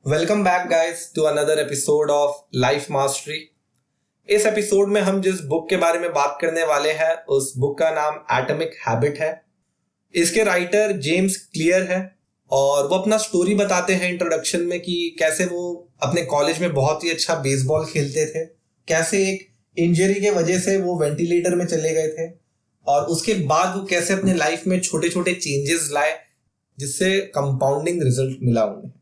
Welcome back guys to another episode of life mastery. इस episode में हम जिस बुक के बारे में बात करने वाले हैं उस बुक का नाम एटॉमिक हैबिट है। इसके राइटर जेम्स क्लियर है और वो अपना स्टोरी बताते हैं इंट्रोडक्शन में कि कैसे वो अपने कॉलेज में बहुत ही अच्छा बेसबॉल खेलते थे, कैसे एक इंजरी के वजह से वो वेंटिलेटर में चले गए थे और उसके बाद वो कैसे अपने लाइफ में छोटे छोटे चेंजेस लाए जिससे कंपाउंडिंग रिजल्ट मिला उन्हें।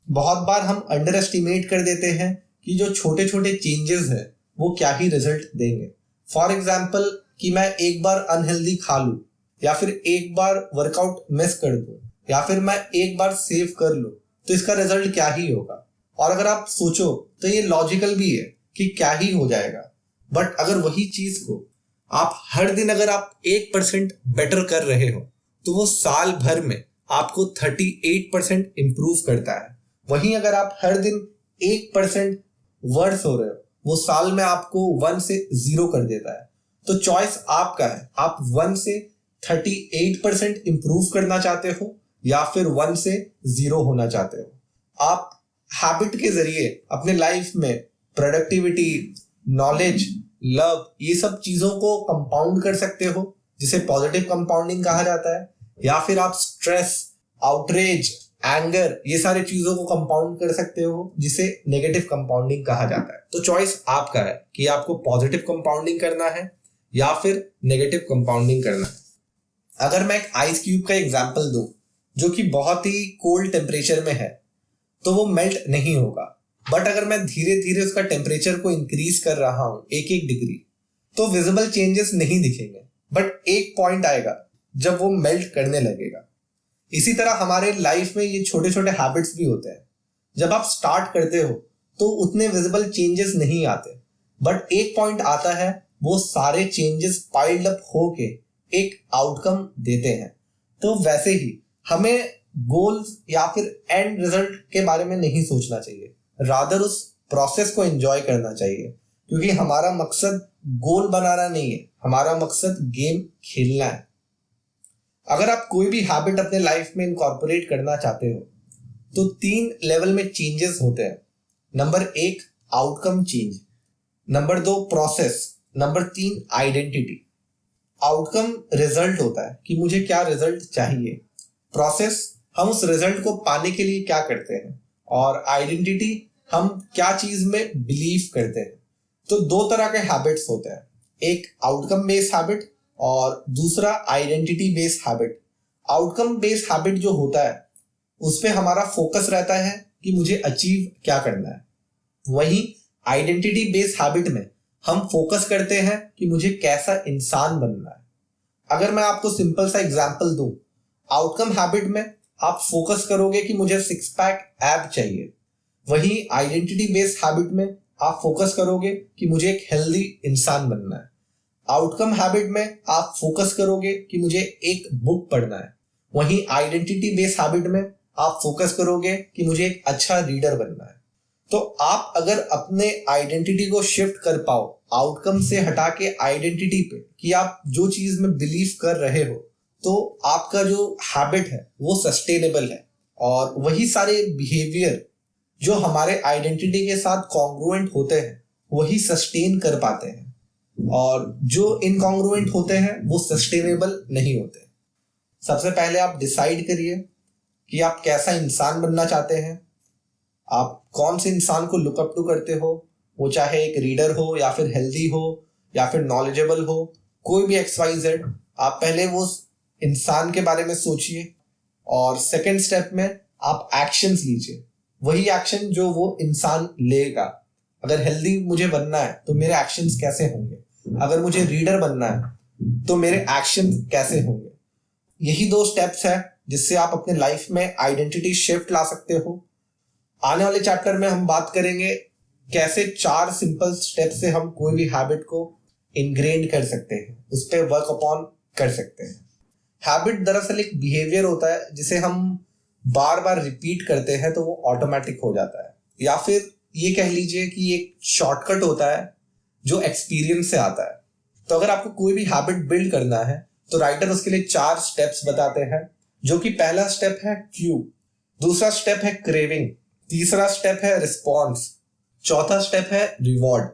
बहुत बार हम अंडर एस्टिमेट कर देते हैं कि जो छोटे छोटे चेंजेस है वो क्या ही रिजल्ट देंगे। फॉर एग्जाम्पल कि मैं एक बार अनहेल्दी खा लूं या फिर एक बार वर्कआउट मिस कर दूं या फिर मैं एक बार सेव कर लूं तो इसका रिजल्ट क्या ही होगा। और अगर आप सोचो तो ये लॉजिकल भी है कि क्या ही हो जाएगा, बट अगर वही चीज को आप हर दिन अगर आप 1% बेटर कर रहे हो तो वो साल भर में आपको 38% इंप्रूव करता है। वहीं अगर आप हर दिन 1% वर्स हो रहे हो वो साल में आपको 1 से 0 कर देता है। तो चॉइस आपका है, आप 1 से 38% इंप्रूव करना चाहते हो या फिर 1 से 0 होना चाहते हो। आप हैबिट के जरिए अपने लाइफ में प्रोडक्टिविटी, नॉलेज, लव, ये सब चीजों को कंपाउंड कर सकते हो जिसे पॉजिटिव कंपाउंडिंग कहा जाता है, या फिर आप स्ट्रेस, आउटरेज, एंगर, ये सारी चीजों को कंपाउंड कर सकते हो जिसे नेगेटिव कंपाउंडिंग कहा जाता है। तो चॉइस आपका है कि आपको पॉजिटिव कंपाउंडिंग करना है या फिर नेगेटिव कंपाउंडिंग करना है। अगर मैं एक आइस क्यूब का एग्जांपल दूं जो कि बहुत ही कोल्ड टेम्परेचर में है तो वो मेल्ट नहीं होगा, बट अगर मैं धीरे धीरे उसका टेम्परेचर को इंक्रीज कर रहा हूं 1-1 डिग्री तो विजिबल चेंजेस नहीं दिखेंगे, बट एक पॉइंट आएगा जब वो मेल्ट करने लगेगा। इसी तरह हमारे लाइफ में ये छोटे छोटे हैबिट्स भी होते हैं। जब आप स्टार्ट करते हो तो उतने विजिबल चेंजेस नहीं आते, बट एक पॉइंट आता है वो सारे चेंजेस पाइल्ड अप होके एक आउटकम देते हैं। तो वैसे ही हमें गोल्स या फिर एंड रिजल्ट के बारे में नहीं सोचना चाहिए, रादर उस प्रोसेस को एंजॉय करना चाहिए, क्योंकि हमारा मकसद गोल बनाना नहीं है, हमारा मकसद गेम खेलना है। अगर आप कोई भी हैबिट अपने लाइफ में इनकॉर्पोरेट करना चाहते हो तो 3 लेवल में चेंजेस होते हैं। Number 1 outcome change, number 2 process, number 3 identity. Outcome result होता है कि मुझे क्या रिजल्ट चाहिए, प्रोसेस हम उस रिजल्ट को पाने के लिए क्या करते हैं, और आइडेंटिटी हम क्या चीज में बिलीव करते हैं। तो 2 तरह के हैबिट्स होते हैं, एक आउटकम बेस्ड हैबिट और दूसरा identity based habit. Outcome based habit जो होता है उस पे हमारा फोकस रहता है कि मुझे अचीव क्या करना है, वहीं आइडेंटिटी बेस्ड हैबिट में हम फोकस करते हैं कि मुझे कैसा इंसान बनना है। अगर मैं आपको सिंपल सा एग्जांपल दूं, आउटकम हैबिट में आप फोकस करोगे कि मुझे 6 पैक एब चाहिए, वहीं आइडेंटिटी बेस्ड हैबिट में आप फोकस करोगे कि मुझे एक हेल्दी इंसान बनना है। आउटकम हैबिट में आप फोकस करोगे कि मुझे एक बुक पढ़ना है, वहीं आइडेंटिटी बेस्ड हैबिट में आप फोकस करोगे कि मुझे एक अच्छा रीडर बनना है। तो आप अगर अपने आइडेंटिटी को शिफ्ट कर पाओ आउटकम से हटा के आइडेंटिटी पे कि आप जो चीज में बिलीव कर रहे हो, तो आपका जो हैबिट है वो सस्टेनेबल है और वही सारे बिहेवियर जो हमारे आइडेंटिटी के साथ कॉन्ग्रुएंट होते हैं वही सस्टेन कर पाते हैं, और जो इनकॉन्ग्रुएंट होते हैं वो सस्टेनेबल नहीं होते। सबसे पहले आप डिसाइड करिए कि आप कैसा इंसान बनना चाहते हैं, आप कौन से इंसान को लुक अप टू करते हो, वो चाहे एक रीडर हो या फिर हेल्दी हो या फिर नॉलेजेबल हो, कोई भी XYZ। आप पहले वो इंसान के बारे में सोचिए और सेकंड स्टेप में आप एक्शंस लीजिए, वही एक्शन जो वो इंसान लेगा। अगर हेल्दी मुझे बनना है तो मेरे एक्शंस कैसे होंगे, अगर मुझे रीडर बनना है तो मेरे एक्शन कैसे होंगे। यही 2 स्टेप्स है जिससे आप अपने लाइफ में आइडेंटिटी शिफ्ट ला सकते हो। आने वाले चैप्टर में हम बात करेंगे कैसे 4 सिंपल स्टेप से हम कोई भी हैबिट को इनग्रेन कर सकते हैं, उस पर वर्क अपॉन कर सकते हैं। हैबिट दरअसल एक बिहेवियर होता है जिसे हम बार बार रिपीट करते हैं तो वो ऑटोमेटिक हो जाता है, या फिर ये कह लीजिए कि एक शॉर्टकट होता है जो एक्सपीरियंस से आता है। तो अगर आपको कोई भी हैबिट बिल्ड करना है तो राइटर उसके लिए 4 स्टेप्स बताते हैं, जो कि पहला स्टेप है क्यू, दूसरा स्टेप है क्रेविंग, तीसरा स्टेप है रिस्पॉन्स। चौथा स्टेप है रिवॉर्ड।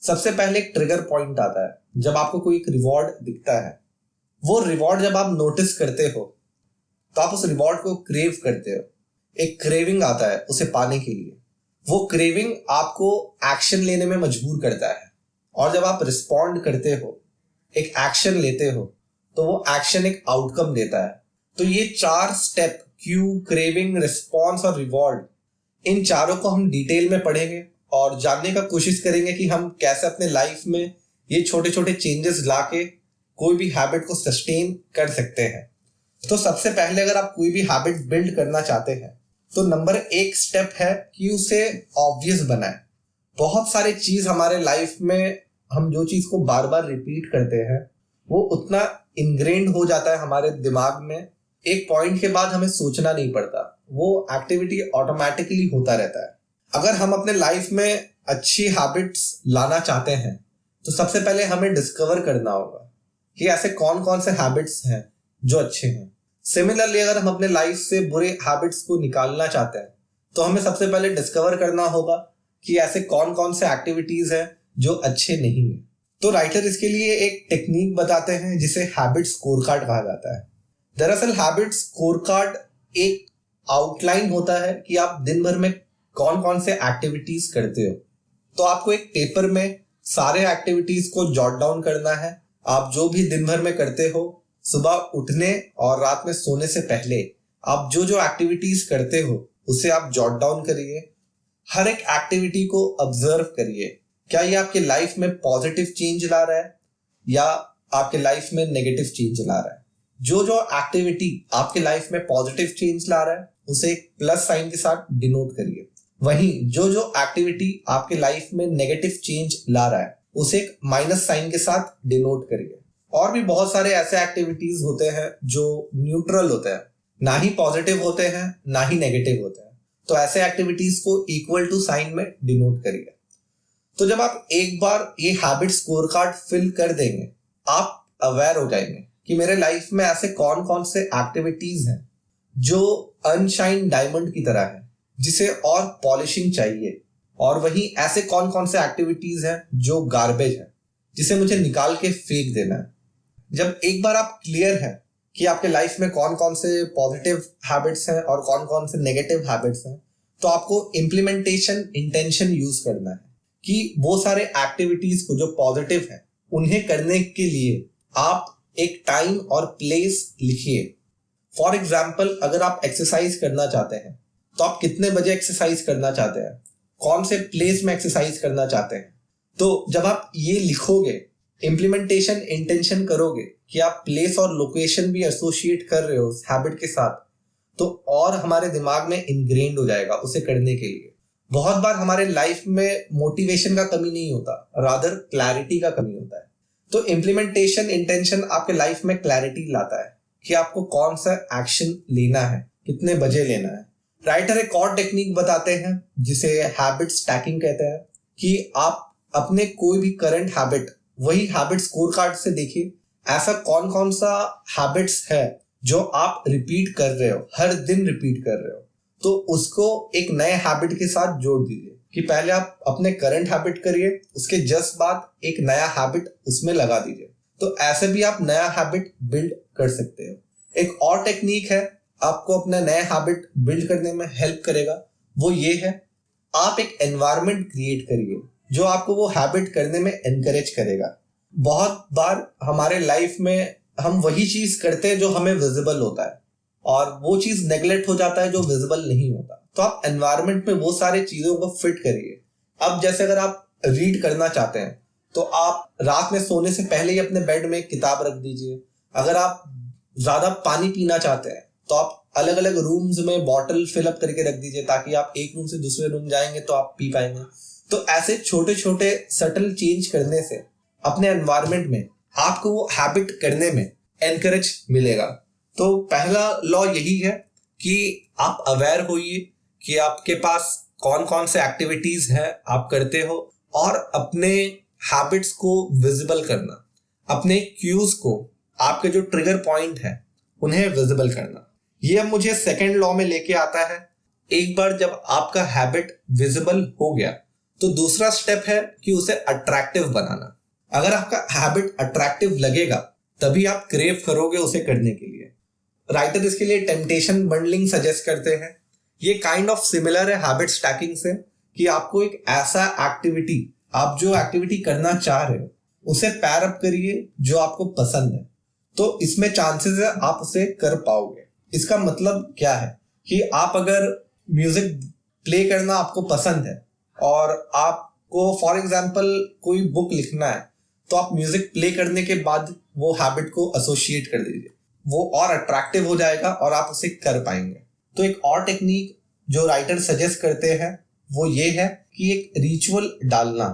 सबसे पहले एक ट्रिगर पॉइंट आता है जब आपको कोई एक रिवॉर्ड दिखता है। वो रिवॉर्ड जब आप नोटिस करते हो तो आप उस रिवॉर्ड को क्रेव करते हो। एक क्रेविंग आता है उसे पाने के लिए। वो क्रेविंग आपको एक्शन लेने में मजबूर करता है, और जब आप रिस्पॉन्ड करते हो, एक एक्शन लेते हो, तो वो एक्शन एक आउटकम देता है। तो ये 4 स्टेप, क्यू, क्रेविंग, रिस्पॉन्स और रिवॉर्ड, इन चारों को हम डिटेल में पढ़ेंगे और जानने का कोशिश करेंगे कि हम कैसे अपने लाइफ में ये छोटे छोटे चेंजेस लाके कोई भी हैबिट को सस्टेन कर सकते हैं। तो सबसे पहले अगर आप कोई भी हैबिट बिल्ड करना चाहते हैं तो नंबर 1 स्टेप है कि उसे ऑब्वियस बनाएं। बहुत सारी चीज हमारे लाइफ में, हम जो चीज को बार बार रिपीट करते हैं वो उतना इनग्रेन्ड हो जाता है हमारे दिमाग में, एक पॉइंट के बाद हमें सोचना नहीं पड़ता, वो एक्टिविटी ऑटोमेटिकली होता रहता है। अगर हम अपने लाइफ में अच्छी हैबिट्स लाना चाहते हैं तो सबसे पहले हमें डिस्कवर करना होगा कि ऐसे कौन कौन से हैबिट्स हैं जो अच्छे हैं। सिमिलरली अगर हम अपने लाइफ से बुरे हैबिट्स को निकालना चाहते हैं तो हमें सबसे पहले डिस्कवर करना होगा कि ऐसे कौन कौन से एक्टिविटीज हैं जो अच्छे नहीं है। तो राइटर इसके लिए एक टेक्निक बताते हैं जिसे हैबिट स्कोर कार्ड कहा जाता है। दरअसल हैबिट स्कोर कार्ड एक आउटलाइन होता है कि आप दिन भर में कौन कौन से एक्टिविटीज करते हो। तो आपको एक पेपर में सारे एक्टिविटीज को जॉट डाउन करना है। आप जो भी दिन भर में करते हो, सुबह उठने और रात में सोने से पहले आप जो जो एक्टिविटीज करते हो उसे आप जॉट डाउन करिए। हर एक एक्टिविटी को ऑब्जर्व करिए, क्या ये आपके लाइफ में पॉजिटिव चेंज ला रहा है या आपके लाइफ में नेगेटिव चेंज ला रहा है। जो जो एक्टिविटी आपके लाइफ में पॉजिटिव चेंज ला रहा है उसे एक प्लस साइन के साथ डिनोट करिए। वहीं जो जो एक्टिविटी आपके लाइफ में नेगेटिव चेंज ला रहा है उसे एक माइनस साइन के साथ डिनोट करिए। और भी बहुत सारे ऐसे एक्टिविटीज होते हैं जो न्यूट्रल होते हैं, ना ही पॉजिटिव होते हैं ना ही नेगेटिव होते हैं। तो ऐसे एक्टिविटीज को इक्वल टू साइन में डिनोट करिए। तो जब आप एक बार ये हैबिट स्कोर कार्ड फिल कर देंगे, आप अवेयर हो जाएंगे कि मेरे लाइफ में ऐसे कौन कौन से एक्टिविटीज हैं जो अनशाइन डायमंड की तरह है, जिसे और पॉलिशिंग चाहिए, और वहीं ऐसे कौन कौन से एक्टिविटीज हैं जो गार्बेज है, जिसे मुझे निकाल के फेंक देना है। जब एक बार आप क्लियर हैं कि आपके लाइफ में कौन कौन से पॉजिटिव हैबिट्स हैं और कौन कौन से नेगेटिव हैबिट्स हैं, तो आपको इम्प्लीमेंटेशन इंटेंशन यूज करना है कि वो सारे एक्टिविटीज को जो पॉजिटिव है उन्हें करने के लिए आप एक टाइम और प्लेस लिखिए। फॉर एग्जाम्पल, अगर आप एक्सरसाइज करना चाहते हैं तो आप कितने बजे एक्सरसाइज करना चाहते हैं, कौन से प्लेस में एक्सरसाइज करना चाहते हैं। तो जब आप ये लिखोगे, इम्प्लीमेंटेशन इंटेंशन करोगे कि आप प्लेस और लोकेशन भी एसोसिएट कर रहे हो उस हैबिट के साथ, तो और हमारे दिमाग में इनग्रेन्ड हो जाएगा उसे करने के लिए। बहुत बार हमारे लाइफ में मोटिवेशन का कमी नहीं होता, रादर क्लैरिटी का कमी होता है। तो इम्प्लीमेंटेशन इंटेंशन आपके लाइफ में क्लैरिटी लाता है कि आपको कौन सा एक्शन लेना है, कितने बजे लेना है। राइटर एक और टेक्निक बताते हैं जिसे हैबिट स्टैकिंग कहते हैं कि आप अपने कोई भी करंट हैबिट वही हैबिट स्कोर कार्ड से देखिए, ऐसा कौन कौन सा हैबिट्स है जो आप रिपीट कर रहे हो, हर दिन रिपीट कर रहे हो, तो उसको एक नए हैबिट के साथ जोड़ दीजिए कि पहले आप अपने करंट हैबिट करिए, उसके जस्ट बाद एक नया हैबिट उसमें लगा दीजिए। तो ऐसे भी आप नया हैबिट बिल्ड कर सकते हो। एक और टेक्निक है आपको अपना नया हैबिट बिल्ड करने में हेल्प करेगा, वो ये है, आप एक एनवायरनमेंट क्रिएट करिए जो आपको वो हैबिट करने में एनकरेज करेगा। बहुत बार हमारे लाइफ में हम वही चीज करते हैं जो हमें विजिबल होता है और वो चीज नेग्लेक्ट हो जाता है जो विजिबल नहीं होता। तो आप एनवायरनमेंट में वो सारे चीजों को फिट करिए। अब जैसे अगर आप रीड करना चाहते हैं तो आप रात में सोने से पहले ही अपने बेड में एक किताब रख दीजिए। अगर आप ज्यादा पानी पीना चाहते हैं तो आप अलग अलग रूम्स में बॉटल फिलअप करके रख दीजिए ताकि आप एक रूम से दूसरे रूम जाएंगे तो आप पी पाएंगे। तो ऐसे छोटे छोटे सटल चेंज करने से अपने एनवायरनमेंट में आपको वो हैबिट करने में एनकरेज मिलेगा। तो पहला लॉ यही है कि आप अवेयर होइए कि आपके पास कौन कौन से एक्टिविटीज हैं आप करते हो, और अपने हैबिट्स को विजिबल करना, अपने क्यूज को, आपके जो ट्रिगर पॉइंट है उन्हें विजिबल करना। ये अब मुझे सेकंड लॉ में लेके आता है, एक बार जब आपका हैबिट विजिबल हो गया तो दूसरा स्टेप है कि उसे अट्रैक्टिव बनाना। अगर आपका हैबिट अट्रैक्टिव लगेगा तभी आप क्रेव करोगे उसे करने के लिए। राइटर इसके लिए टेम्पटेशन बंडलिंग सजेस्ट करते हैं। ये काइंड ऑफ सिमिलर है हैबिट स्टैकिंग से, कि आपको एक ऐसा एक्टिविटी, आप जो एक्टिविटी करना चाह रहे हो उसे पैर अप करिए जो आपको पसंद है, तो इसमें चांसेस है आप उसे कर पाओगे। इसका मतलब क्या है कि आप अगर म्यूजिक प्ले करना आपको पसंद है और आपको फॉर एग्जांपल कोई बुक लिखना है, तो आप म्यूजिक प्ले करने के बाद वो हैबिट को एसोसिएट कर दीजिए, वो और अट्रैक्टिव हो जाएगा और आप उसे कर पाएंगे। तो एक और टेक्निक जो राइटर सजेस्ट करते हैं वो ये है कि एक रिचुअल डालना।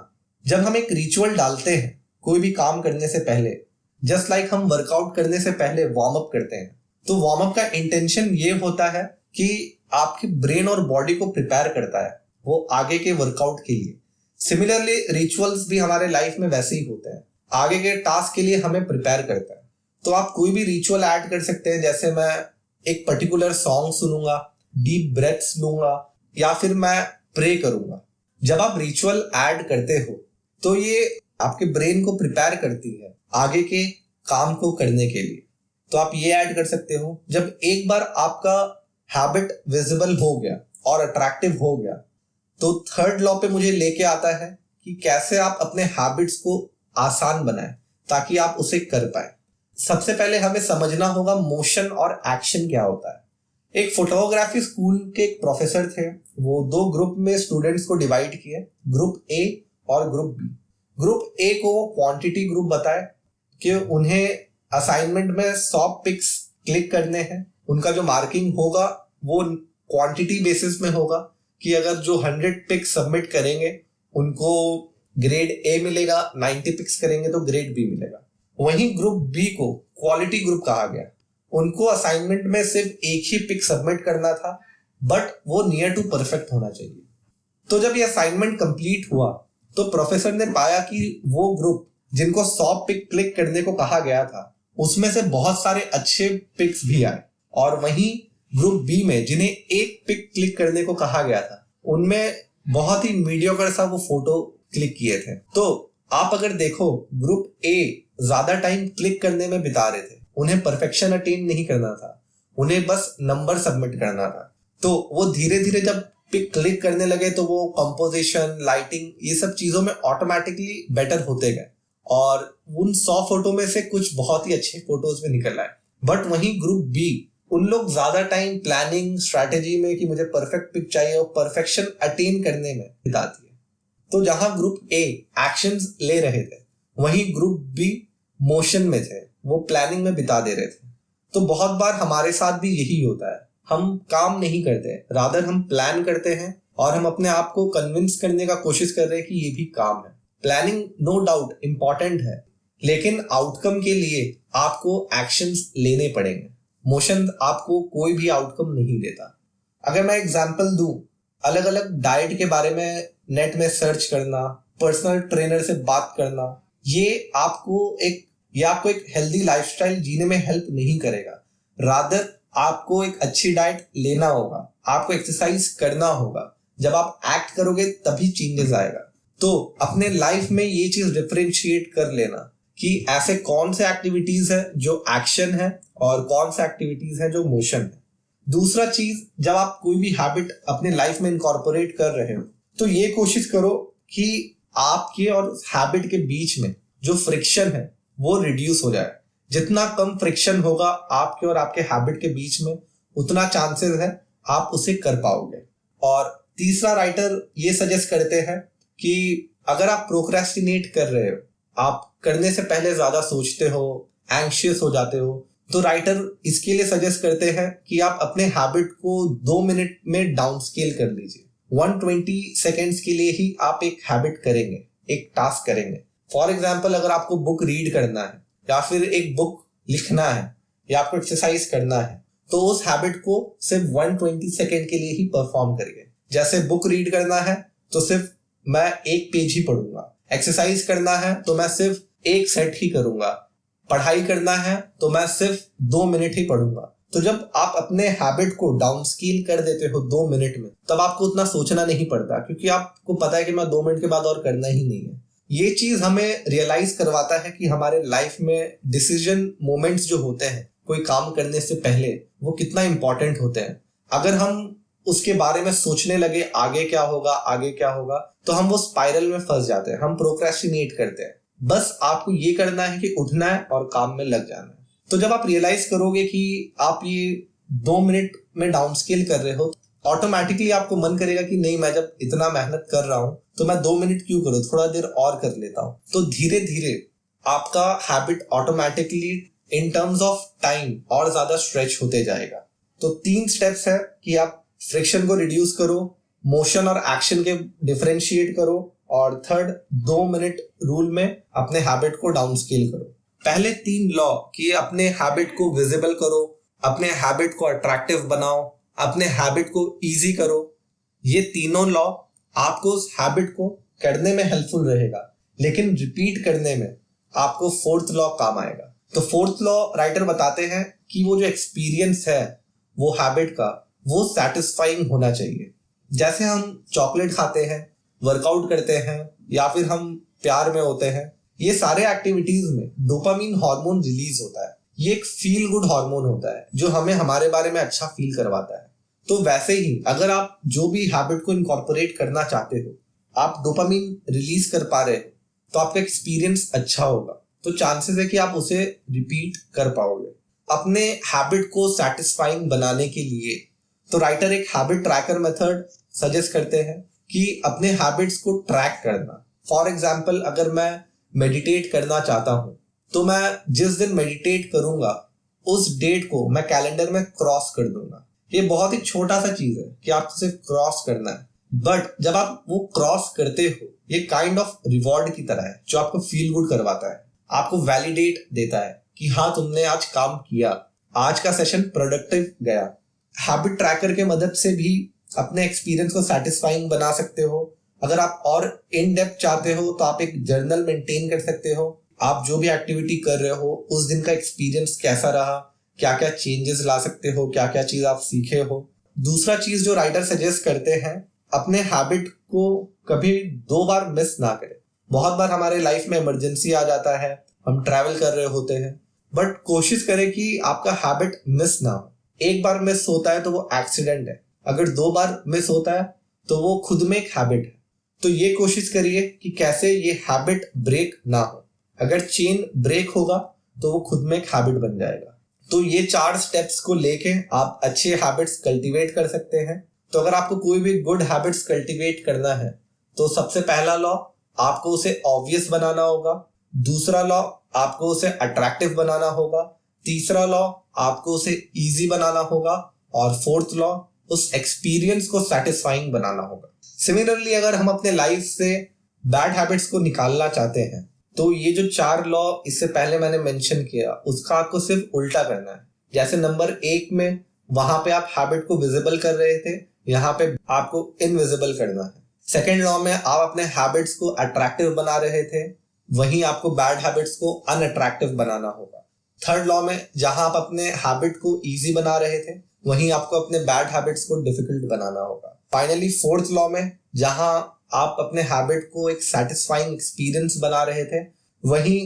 जब हम एक रिचुअल डालते हैं कोई भी काम करने से पहले, जस्ट लाइक हम वर्कआउट करने से पहले वार्म अप करते हैं, तो वार्म अप का इंटेंशन ये होता है कि आपकी ब्रेन और बॉडी को प्रिपेयर करता है वो आगे के वर्कआउट के लिए। सिमिलरली रिचुअल्स भी हमारे लाइफ में वैसे ही होते हैं, आगे के टास्क के लिए हमें प्रिपेयर करता है। तो आप कोई भी रिचुअल ऐड कर सकते हैं, जैसे मैं एक पर्टिकुलर सॉन्ग सुनूंगा, डीप ब्रेथ्स लूंगा, या फिर मैं प्रे करूंगा। जब आप रिचुअल ऐड करते हो तो ये आपके ब्रेन को प्रिपेयर करती है आगे के काम को करने के लिए। तो आप ये ऐड कर सकते हो। जब एक बार आपका हैबिट विजिबल हो गया और अट्रैक्टिव हो गया, तो थर्ड लॉ पे मुझे लेके आता है कि कैसे आप अपने हैबिट्स को आसान बनाएं ताकि आप उसे कर पाए। सबसे पहले हमें समझना होगा मोशन और एक्शन क्या होता है। एक फोटोग्राफी स्कूल के एक प्रोफेसर थे, वो दो ग्रुप में स्टूडेंट्स को डिवाइड किए, ग्रुप ए और ग्रुप बी। ग्रुप ए को वो क्वांटिटी ग्रुप बताए कि उन्हें असाइनमेंट में 100 पिक्स क्लिक करने हैं। उनका जो मार्किंग होगा वो क्वांटिटी बेसिस में होगा कि अगर जो 100 पिक्स सबमिट करेंगे उनको ग्रेड ए मिलेगा, 90 पिक्स करेंगे तो ग्रेड बी मिलेगा। वहीं ग्रुप बी को क्वालिटी ग्रुप कहा गया। उनको असाइनमेंट में सिर्फ एक ही पिक सबमिट करना था, बट वो नियर टू परफेक्ट होना चाहिए। तो जब ये असाइनमेंट कंप्लीट हुआ तो प्रोफेसर ने पाया कि वो ग्रुप जिनको 100 पिक क्लिक करने को कहा गया था उसमें से बहुत सारे अच्छे पिक्स भी आए, और वहीं ग्रुप बी में जिन्हें एक पिक क्लिक करने को कहा गया था उनमें बहुत ही मीडियोकर सा वो फोटो क्लिक किए थे। तो आप अगर देखो, ग्रुप ए ज्यादा टाइम क्लिक करने में बिता रहे थे, उन्हें परफेक्शन अटेन नहीं करना था, उन्हें बस नंबर सबमिट करना था। तो वो धीरे धीरे जब पिक क्लिक करने लगे तो वो कंपोजिशन, लाइटिंग, ये सब चीजों में ऑटोमेटिकली बेटर होते गए, और उन 100 फोटो में से कुछ बहुत ही अच्छे फोटोज में निकल आए। बट वहीं ग्रुप बी, उन लोग ज्यादा टाइम प्लानिंग, स्ट्रैटेजी में कि मुझे परफेक्ट पिक चाहिए और परफेक्शन अटेन करने में बिताती है। तो जहां ग्रुप ए एक्शंस ले रहे थे, वहीं ग्रुप बी मोशन में थे, वो प्लानिंग में बिता दे रहे थे। तो बहुत बार हमारे साथ भी यही होता है, हम काम नहीं करते, रादर हम प्लान करते हैं और हम अपने आप को कन्विंस करने का कोशिश कर रहे हैं कि ये भी काम है। प्लानिंग नो डाउट इंपॉर्टेंट है, लेकिन आउटकम के लिए आपको एक्शंस लेने पड़ेंगे। मोशन आपको कोई भी आउटकम नहीं देता। अगर मैं एग्जांपल दूं, अलग अलग डाइट के बारे में नेट में सर्च करना, पर्सनल ट्रेनर से बात करना, ये आपको एक हेल्दी लाइफस्टाइल जीने में हेल्प नहीं करेगा। रादर आपको एक अच्छी डाइट लेना होगा, आपको एक्सरसाइज करना होगा। जब आप एक्ट करोगे तभी चेंजेस आएगा। तो अपने लाइफ में ये चीज डिफरेंशिएट कर लेना कि ऐसे कौन से एक्टिविटीज है जो एक्शन है और कौन से एक्टिविटीज है जो मोशन है। दूसरा चीज, जब आप कोई भी हैबिट अपने लाइफ में इनकॉर्पोरेट कर रहे हो तो ये कोशिश करो कि आपके और हैबिट के बीच में जो फ्रिक्शन है वो रिड्यूस हो जाए। जितना कम फ्रिक्शन होगा आपके और आपके हैबिट के बीच में, उतना चांसेस है आप उसे कर पाओगे। और तीसरा राइटर ये सजेस्ट करते हैं कि अगर आप प्रोक्रेस्टिनेट कर रहे हो, आप करने से पहले ज्यादा सोचते हो, एंग्शियस हो जाते हो, तो राइटर इसके लिए सजेस्ट करते हैं कि आप अपने हैबिट को 2 मिनट में डाउन स्केल कर लीजिए। 120 सेकेंड्स के लिए ही आप एक हैबिट करेंगे, एक टास्क करेंगे। फॉर एग्जाम्पल, अगर आपको बुक रीड करना है या फिर एक बुक लिखना है या आपको एक्सरसाइज करना है, तो उस हैबिट को सिर्फ 120 सेकेंड के लिए ही परफॉर्म करिए। जैसे बुक रीड करना है तो सिर्फ मैं 1 पेज ही पढ़ूंगा, एक्सरसाइज करना है तो मैं सिर्फ 1 सेट ही करूंगा, पढ़ाई करना है तो मैं सिर्फ 2 मिनट ही पढ़ूंगा। तो जब आप अपने हैबिट को डाउन स्केल कर देते हो 2 मिनट में, तब आपको उतना सोचना नहीं पड़ता, क्योंकि आपको पता है कि मैं 2 मिनट के बाद और करना ही नहीं है। ये चीज हमें रियलाइज करवाता है कि हमारे लाइफ में डिसीजन मोमेंट्स जो होते हैं कोई काम करने से पहले, वो कितना इंपॉर्टेंट होते हैं। अगर हम उसके बारे में सोचने लगे आगे क्या होगा आगे क्या होगा, तो हम वो स्पाइरल में फंस जाते हैं, हम प्रोक्रेस्टिनेट करते हैं। बस आपको ये करना है कि उठना है और काम में लग जाना है। तो जब आप रियलाइज करोगे कि आप ये 2 मिनट में डाउन स्केल कर रहे हो, ऑटोमेटिकली आपको मन करेगा कि नहीं, मैं जब इतना मेहनत कर रहा हूं तो मैं 2 मिनट क्यों करूं, थोड़ा देर और कर लेता हूं। तो धीरे धीरे आपका habit automatically in terms of time और ज्यादा स्ट्रेच होते जाएगा। तो 3 स्टेप्स है कि आप फ्रिक्शन को रिड्यूस करो, मोशन और एक्शन के डिफरेंशिएट करो, और थर्ड 2 मिनट रूल में अपने हैबिट को डाउन स्केल करो। पहले 3 लॉ कि अपने हैबिट को विजिबल करो, अपने हैबिट को अट्रैक्टिव बनाओ, अपने हैबिट को इजी करो, ये तीनों लॉ आपको उस हैबिट को करने में हेल्पफुल रहेगा, लेकिन रिपीट करने में आपको 4th लॉ काम आएगा। तो 4th लॉ राइटर बताते हैं कि वो जो एक्सपीरियंस है वो हैबिट का, वो सैटिस्फाइंग होना चाहिए। जैसे हम चॉकलेट खाते हैं, वर्कआउट करते हैं, या फिर हम प्यार में होते हैं, ये सारे एक्टिविटीज में डोपामीन हार्मोन रिलीज होता है। ये एक फील गुड हार्मोन होता है जो हमें हमारे बारे में अच्छा फील करवाता है। तो वैसे ही अगर आप जो भी हैबिट को इनकॉर्पोरेट करना चाहते हो, आप डोपामीन रिलीज कर पा रहे हो, तो आपका एक्सपीरियंस अच्छा होगा, तो चांसेस है कि आप उसे रिपीट कर पाओगे। अपने हैबिट को सेटिस्फाइंग बनाने के लिए तो राइटर एक हैबिट ट्रैकर मेथड सजेस्ट करते हैं कि अपने हैबिट्स को ट्रैक करना। फॉर एग्जाम्पल, अगर मैं मेडिटेट करना चाहता हूं, तो मैं जिस दिन मेडिटेट करूंगा उस डेट को मैं कैलेंडर में क्रॉस कर दूंगा। ये बहुत ही छोटा सा चीज है कि आपको सिर्फ क्रॉस करना है, बट जब आप वो क्रॉस करते हो, ये काइंड ऑफ रिवॉर्ड की तरह है जो आपको फील गुड करवाता है, आपको वैलिडेट देता है कि हाँ, तुमने आज काम किया, आज का सेशन प्रोडक्टिव गया। हैबिट ट्रैकर के मदद से भी अपने एक्सपीरियंस को सेटिस्फाइंग बना सकते हो। अगर आप और इन डेप्थ चाहते हो तो आप एक जर्नल मेंटेन कर सकते हो। आप जो भी एक्टिविटी कर रहे हो उस दिन का एक्सपीरियंस कैसा रहा, क्या क्या चेंजेस ला सकते हो, क्या क्या चीज आप सीखे हो। दूसरा चीज जो राइटर सजेस्ट करते हैं, अपने हैबिट को कभी 2 बार मिस ना करें। बहुत बार हमारे लाइफ में इमरजेंसी आ जाता है, हम ट्रैवल कर रहे होते हैं, बट कोशिश करें कि आपका हैबिट मिस ना हो। एक बार मिस होता है तो वो एक्सीडेंट है, अगर 2 बार मिस होता है तो वो खुद में एक हैबिट है। तो ये कोशिश करिए कि कैसे ये हैबिट ब्रेक ना हो। अगर चेन ब्रेक होगा तो वो खुद में एक हैबिट बन जाएगा। तो ये 4 स्टेप्स को लेके आप अच्छे हैबिट्स कल्टीवेट कर सकते हैं। तो अगर आपको कोई भी गुड हैबिट्स कल्टीवेट करना है, तो सबसे पहला लॉ, आपको उसे ऑब्वियस बनाना होगा। दूसरा लॉ, आपको उसे अट्रैक्टिव बनाना होगा। तीसरा लॉ, आपको उसे इजी बनाना होगा। और 4th लॉ, उस एक्सपीरियंस को सेटिस्फाइंग बनाना होगा। सिमिलरली, अगर हम अपने लाइफ से बैड हैबिट्स को निकालना चाहते हैं, तो ये जो 4 लॉ इससे पहले मैंने मेंशन किया, उसका आपको सिर्फ उल्टा करना है। जैसे नंबर 1 में, वहां पे आप हैबिट को विजिबल कर रहे थे, यहाँ पे आपको इनविजिबल करना है। सेकेंड लॉ में आप अपने हैबिट्स को अट्रैक्टिव बना रहे थे, वहीं आपको बैड हैबिट्स को अनअट्रैक्टिव बनाना होगा। थर्ड लॉ में, जहां आप अपने हैबिट को इजी बना रहे थे, वहीं आपको अपने बैड हैबिट्स को डिफिकल्ट बनाना होगा। फाइनली 4th लॉ में, जहां आप अपने हैबिट को एक सेटिस्फाइंग एक्सपीरियंस बना रहे थे, वहीं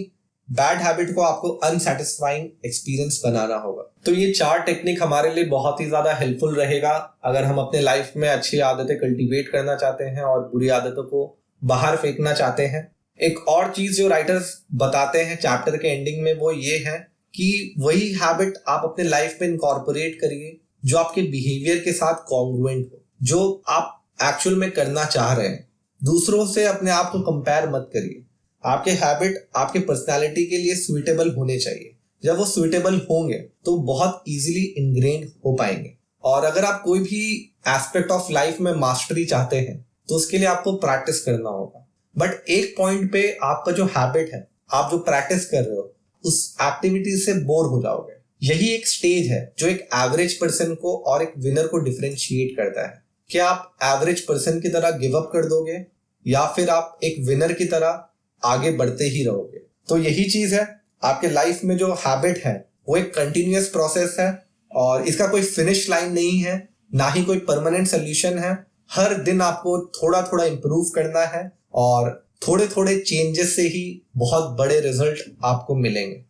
बैड हैबिट को आपको अनसेटिस्फाइंग एक्सपीरियंस बनाना होगा। तो ये 4 टेक्निक हमारे लिए बहुत ही ज्यादा हेल्पफुल रहेगा अगर हम अपने लाइफ में अच्छी आदतें कल्टीवेट करना चाहते हैं और बुरी आदतों को बाहर फेंकना चाहते हैं। एक और चीज जो राइटर्स बताते हैं चैप्टर के एंडिंग में, वो ये है कि वही हैबिट आप अपने लाइफ में इनकॉर्पोरेट करिए जो आपके बिहेवियर के साथ कॉन्ग्रुएंट हो, जो आप एक्चुअल में करना चाह रहे हैं। दूसरों से अपने आप को कंपेयर मत करिए। आपके हैबिट आपके पर्सनालिटी के लिए सुइटेबल होने चाहिए। जब वो सुइटेबल होंगे तो बहुत इजीली इनग्रेन्ड हो पाएंगे। और अगर आप कोई भी एस्पेक्ट ऑफ लाइफ में मास्टरी चाहते हैं, तो उसके लिए आपको प्रैक्टिस करना होगा। बट एक पॉइंट पे आपका जो हैबिट है, आप जो प्रैक्टिस कर रहे हो, उस एक्टिविटी से बोर हो जाओगे। यही एक स्टेज है जो एक एवरेज पर्सन को और एक विनर को डिफरेंशिएट करता है। क्या आप एवरेज पर्सन की तरह गिव अप कर दोगे, या फिर आप एक विनर की तरह आगे बढ़ते ही रहोगे? तो यही चीज है, आपके लाइफ में जो हैबिट है वो एक कंटिन्यूअस प्रोसेस है। और इसका कोई फिनिश लाइन नहीं है, ना ही कोई परमानेंट सोल्यूशन है। हर दिन आपको थोड़ा थोड़ा इंप्रूव करना है और थोड़े थोड़े चेंजेस से ही बहुत बड़े रिजल्ट आपको मिलेंगे।